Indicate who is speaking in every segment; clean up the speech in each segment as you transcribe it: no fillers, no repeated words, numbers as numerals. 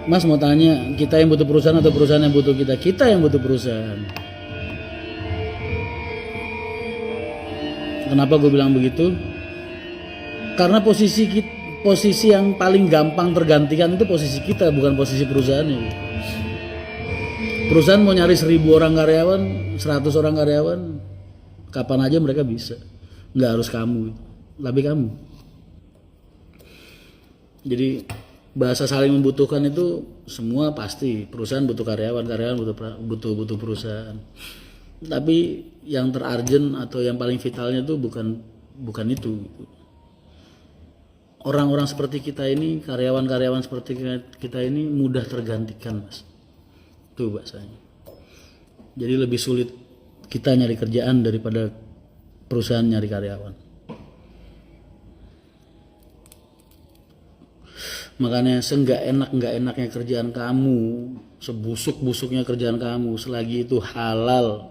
Speaker 1: Mas mau tanya, kita yang butuh perusahaan atau perusahaan yang butuh kita? Kita yang butuh perusahaan. Kenapa gue bilang begitu? Karena posisi yang paling gampang tergantikan itu posisi kita, bukan posisi perusahaannya. Perusahaan mau nyari 1000 orang karyawan, 100 orang karyawan, kapan aja mereka bisa. Nggak harus kamu, tapi kamu. Jadi bahasa saling membutuhkan itu semua pasti. Perusahaan butuh karyawan, karyawan butuh perusahaan. Tapi yang terurgent atau yang paling vitalnya itu bukan itu. Orang-orang seperti kita ini, karyawan-karyawan seperti kita ini mudah tergantikan, Mas. Itu bahasanya. Jadi lebih sulit kita nyari kerjaan daripada perusahaan nyari karyawan. Makanya nggak enaknya kerjaan kamu, sebusuk-busuknya kerjaan kamu, selagi itu halal,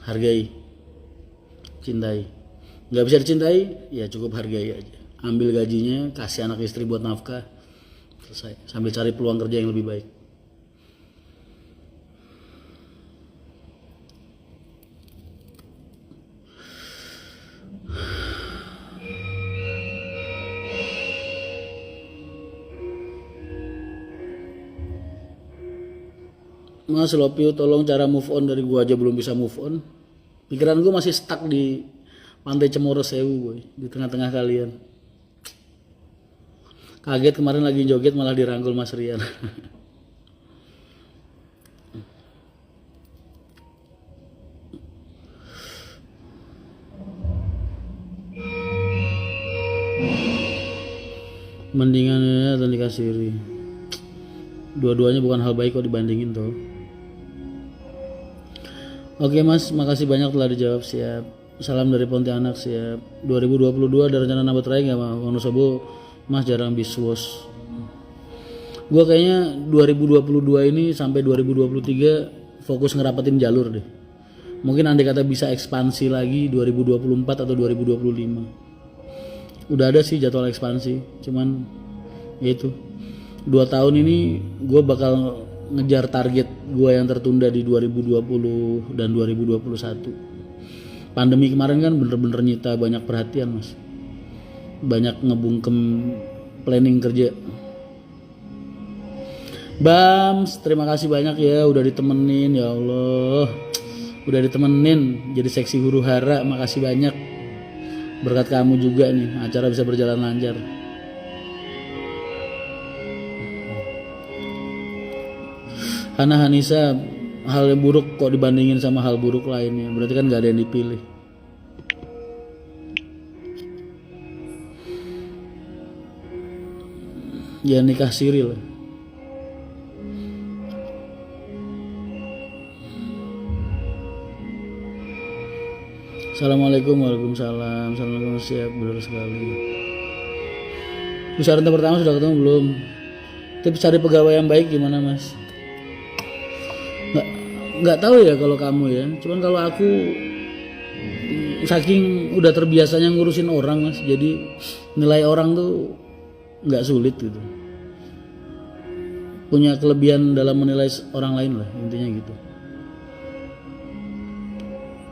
Speaker 1: hargai, cintai. Nggak bisa dicintai, ya cukup hargai aja. Ambil gajinya, kasih anak istri buat nafkah, selesai. Sambil cari peluang kerja yang lebih baik. Mas Lopio, tolong cara move on dari gua aja belum bisa move on. Pikiran gua masih stuck di Pantai Cemoro Sewu, boy, di tengah-tengah kalian. Kaget kemarin lagi joget malah dirangkul Mas Rian. Mendingan ya atau dikasiri. Dua-duanya bukan hal baik kok dibandingin tuh. Oke Mas, makasih banyak telah dijawab. Siap. Salam dari Pontianak. Siap. 2022 ada rencana nambah trayek nggak Mas? Wonosobo Mas jarang biswos. Gua kayaknya 2022 ini sampai 2023 fokus ngerapetin jalur deh. Mungkin andai kata bisa ekspansi lagi 2024 atau 2025. Udah ada sih jadwal ekspansi, cuman ya itu 2 tahun ini gue bakal ngejar target gue yang tertunda di 2020 dan 2021. Pandemi kemarin kan bener-bener nyita banyak perhatian Mas, banyak ngebungkem planning kerja. Bams, terima kasih banyak ya udah ditemenin, ya Allah, udah ditemenin jadi seksi huru hara, makasih banyak. Berkat kamu juga nih acara bisa berjalan lancar. Hana Hanisa, hal yang buruk kok dibandingin sama hal buruk lainnya, berarti kan gak ada yang dipilih. Ya nikah siri lah. Assalamualaikum, waalaikumsalam. Assalamualaikum, siap, benar sekali. Usaha renta pertama sudah ketemu belum? Tips cari pegawai yang baik gimana Mas? Nggak tahu ya kalau kamu ya. Cuman kalau aku saking udah terbiasanya ngurusin orang Mas, jadi nilai orang tuh nggak sulit gitu. Punya kelebihan dalam menilai orang lain lah intinya gitu.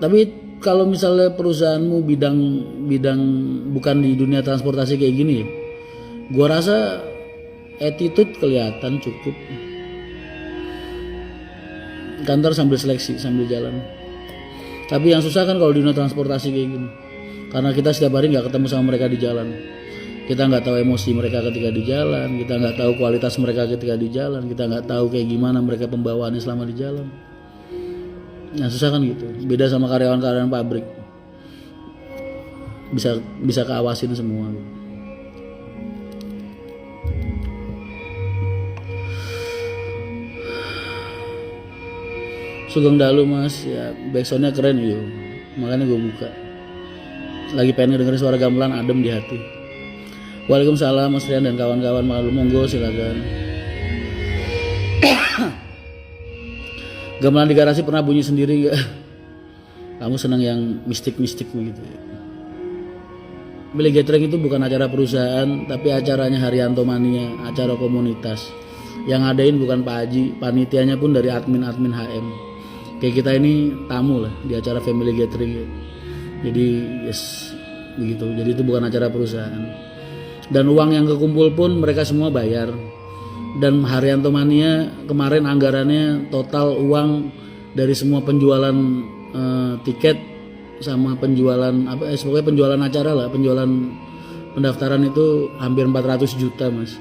Speaker 1: Tapi kalau misalnya perusahaanmu bidang bukan di dunia transportasi kayak gini ya, gua rasa attitude kelihatan cukup. Kantor sambil seleksi, sambil jalan. Tapi yang susah kan kalau di dunia transportasi kayak gini, karena kita setiap hari nggak ketemu sama mereka di jalan. Kita nggak tahu emosi mereka ketika di jalan, kita nggak tahu kualitas mereka ketika di jalan, kita nggak tahu kayak gimana mereka pembawaannya selama di jalan. Nah susah kan gitu. Beda sama karyawan-karyawan pabrik, bisa keawasin semua. Sugeng Dalu Mas, ya backsoundnya keren yuk, makanya gue buka. Lagi pengen dengerin suara gamelan adem di hati. Waalaikumsalam Mas Rian dan kawan-kawan, monggo silakan. Gamelan di garasi pernah bunyi sendiri gak? Kamu senang yang mistik-mistik begitu. Billy Gathering itu bukan acara perusahaan, tapi acaranya Haryanto Mania, acara komunitas. Yang ngadain bukan Pak Haji, panitianya pun dari admin HM. Kayak kita ini tamu lah di acara family gathering. Jadi yes begitu. Jadi itu bukan acara perusahaan. Dan uang yang kekumpul pun mereka semua bayar. Dan Haryanto Mania kemarin anggarannya total uang dari semua penjualan tiket sama penjualan pokoknya penjualan acara lah, penjualan pendaftaran itu hampir 400 juta mas.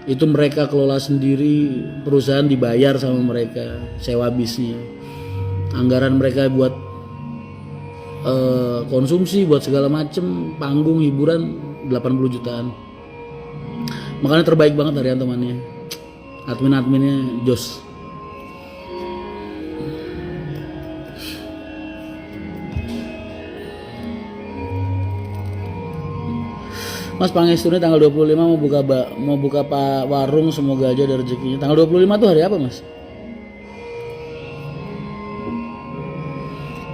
Speaker 1: Itu mereka kelola sendiri, perusahaan dibayar sama mereka, sewa bisnya. Anggaran mereka buat konsumsi, buat segala macem, panggung, hiburan 80 jutaan. Makanya terbaik banget Haryanto Mania. Admin-adminnya jos. Mas Pangestu ini tanggal 25 mau buka warung, semoga aja ada rezekinya. Tanggal 25 tuh hari apa mas?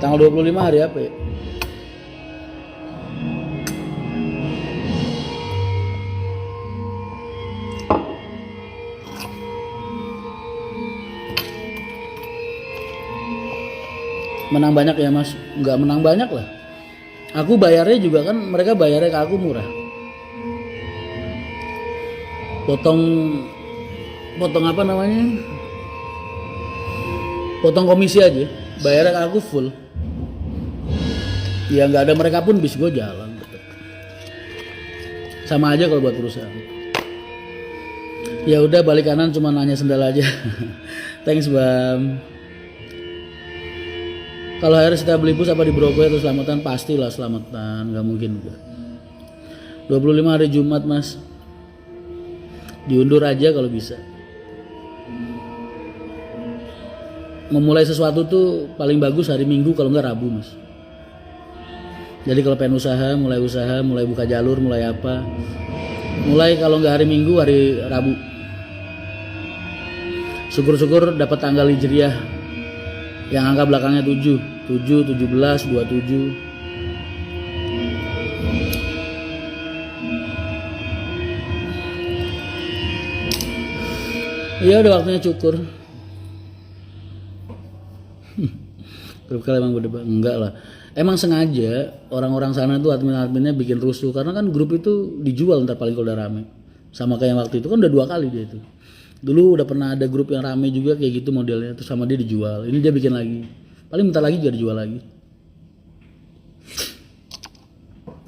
Speaker 1: Tanggal 25 hari apa ya? Menang banyak ya mas? Nggak menang banyak lah. Aku bayarnya juga kan, mereka bayarnya ke aku murah. Potong apa namanya? Potong komisi aja, bayarnya ke aku full. Ya nggak ada mereka pun bis gue jalan. Sama aja kalau buat perusahaan. Ya udah balik kanan cuma nanya sendal aja. Thanks Bam. Kalau akhirnya kita beli bus apa di Broadway atau selamatan? Pastilah selamatan, nggak mungkin enggak. 25 hari Jumat mas. Diundur aja kalau bisa. Memulai sesuatu tuh paling bagus hari Minggu kalau nggak Rabu mas. Jadi kalau pengen usaha, mulai buka jalur, mulai apa. Mulai kalau nggak hari Minggu, hari Rabu. Syukur-syukur dapat tanggal hijriah yang angka belakangnya 7, 17, 27. Iya udah waktunya cukur. Grup kalian emang berdebat? Enggak lah. Emang sengaja orang-orang sana tuh admin-adminnya bikin rusuh karena kan grup itu dijual ntar paling kalau udah rame. Sama kayak waktu itu kan udah 2 kali dia itu. Dulu udah pernah ada grup yang rame juga kayak gitu modelnya, terus sama dia dijual. Ini dia bikin lagi. Paling bentar lagi juga dijual lagi.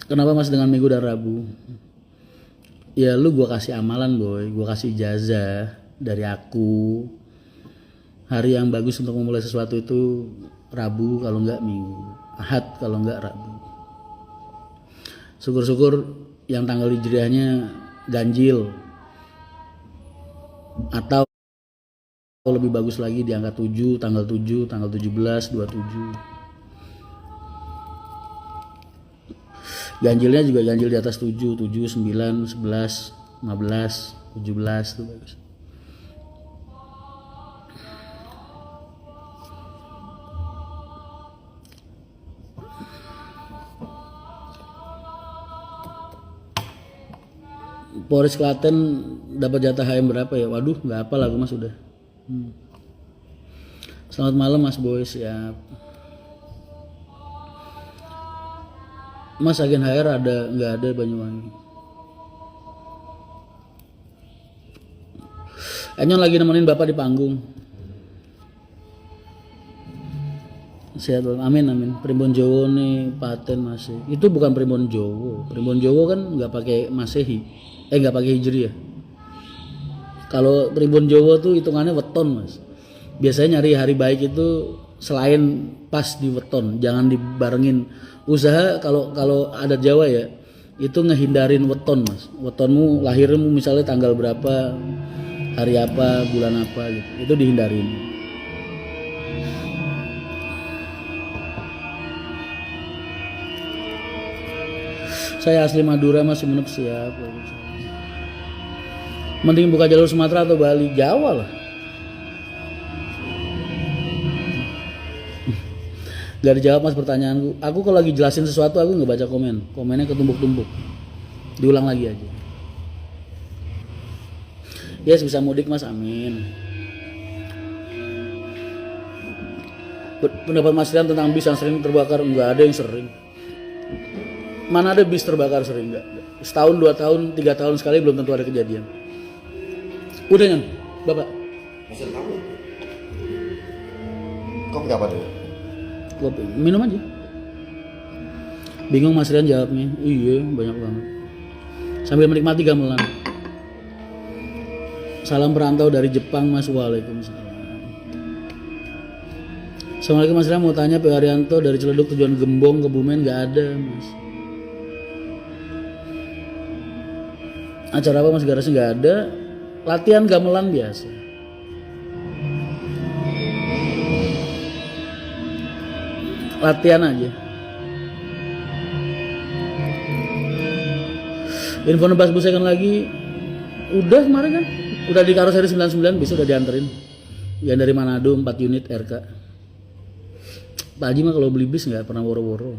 Speaker 1: Kenapa mas dengan Minggu dan Rabu? Ya lu gua kasih amalan boy, gua kasih ijazah dari aku. Hari yang bagus untuk memulai sesuatu itu Rabu kalau enggak Minggu, Ahad kalau enggak Rabu. Syukur-syukur yang tanggal hijriahnya ganjil atau lebih bagus lagi di angka 7, tanggal 7, tanggal 17, 27. Ganjilnya juga ganjil di atas 7, 9, 11, 15, 17 itu bagus. Polres Klaten dapat jatah HM berapa ya? Waduh, nggak apa lah mas udah. Selamat malam mas boy, siap. Mas agen HR ada nggak ada Banyuwangi? Enyon lagi nemenin bapak di panggung. Sehat, amin amin. Primbon Jowo nih paten masih. Itu bukan Primbon Jowo. Primbon Jowo kan nggak pakai Masehi. Nggak pakai Hijri ya. Kalau Primbon Jowo tuh hitungannya weton mas. Biasanya nyari hari baik itu selain pas di weton, jangan dibarengin. Usaha kalau adat Jawa ya, itu ngehindarin weton mas. Wetonmu lahirmu misalnya tanggal berapa, hari apa, bulan apa gitu. Itu dihindarin. Saya asli Madura mas, Sumenep siap. Mending buka jalur Sumatera atau Bali? Jawa lah. Gak dijawab mas pertanyaanku. Aku kalau lagi jelasin sesuatu aku nggak baca komen. Komennya ketumbuk-tumbuk. Diulang lagi aja. Yes, bisa mudik Mas, amin. Pendapat Mas Rian tentang bis yang sering terbakar, enggak ada yang sering. Mana ada bis terbakar sering? Enggak. Setahun, 2 tahun, 3 tahun sekali belum tentu ada kejadian. Udah Nyan, Bapak.
Speaker 2: Masih tahu. Kopi apa tuh?
Speaker 1: Kopi, minum aja. Bingung Mas Rian jawabnya. Iya, banyak banget. Sambil menikmati gamelan. Salam perantau dari Jepang Mas. Waalaikumsalam. Assalamualaikum Mas Rian, mau tanya Pak Haryanto dari Ciledug tujuan Gembong ke Bumen nggak ada Mas. Acara apa Mas Garasi nggak ada. Latihan gamelan biasa. Latihan aja. Info nebas busekan lagi. Udah kemarin kan. Udah di Karoseri 99, besok udah dianterin. Yang dari Manado 4 unit RK. Pak Haji mah kalau beli bis nggak pernah woro-woro.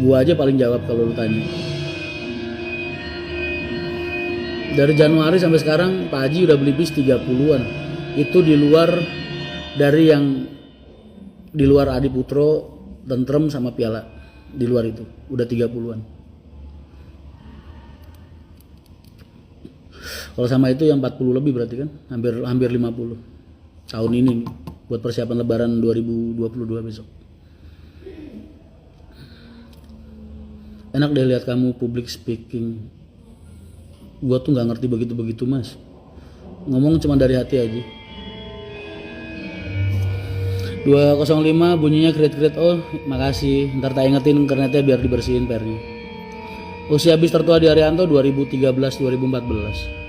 Speaker 1: Gua aja paling jawab kalau lu tanya. Dari Januari sampai sekarang Pak Haji udah beli bis 30-an. Itu di luar dari yang di luar Adi Putro, Tentrem sama Piala. Di luar itu udah 30-an. Kalau sama itu yang 40 lebih berarti kan? Hampir 50 tahun ini nih, buat persiapan lebaran 2022 besok. Enak deh lihat kamu public speaking. Gua tuh nggak ngerti begitu-begitu Mas. Ngomong cuma dari hati aja. 205 bunyinya kret-kret. Oh makasih. Ntar tak ingetin internetnya biar dibersihin pernya. Usia bis tertua di Haryanto 2013-2014.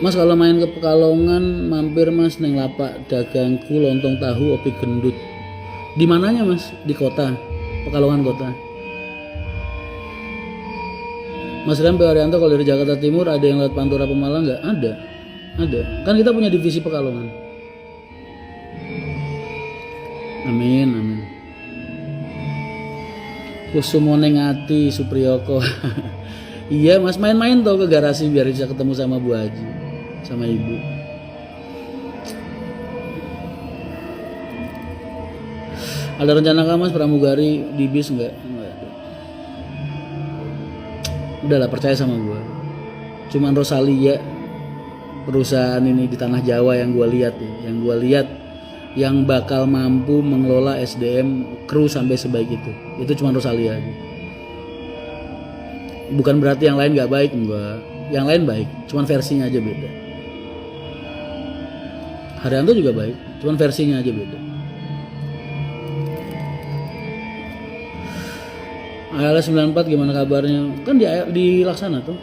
Speaker 1: Mas kalau main ke Pekalongan mampir Mas neng lapak dagangku lontong tahu opi gendut. Di mananya Mas? Di kota Pekalongan kota. Mas Rian Pak Haryanto kalau dari Jakarta Timur ada yang lewat Pantura Pemalang nggak? Ada. Kan kita punya divisi Pekalongan. Amin. Kusumoneng Ati Supriyoko. Iya Mas, main-main tau ke garasi biar bisa ketemu sama Bu Haji, sama Ibu. Ada rencana kah Mas pramugari di bis enggak? Enggak ada. Udahlah percaya sama gua. Cuman Rosalia perusahaan ini di tanah Jawa yang gua lihat yang bakal mampu mengelola SDM kru sampai sebaik itu. Itu cuma Rosalia aja. Bukan berarti yang lain nggak baik, enggak. Yang lain baik, cuman versinya aja beda. Haryanto juga baik, cuman versinya aja beda. ALS 94 gimana kabarnya? Kan di Laksana tuh.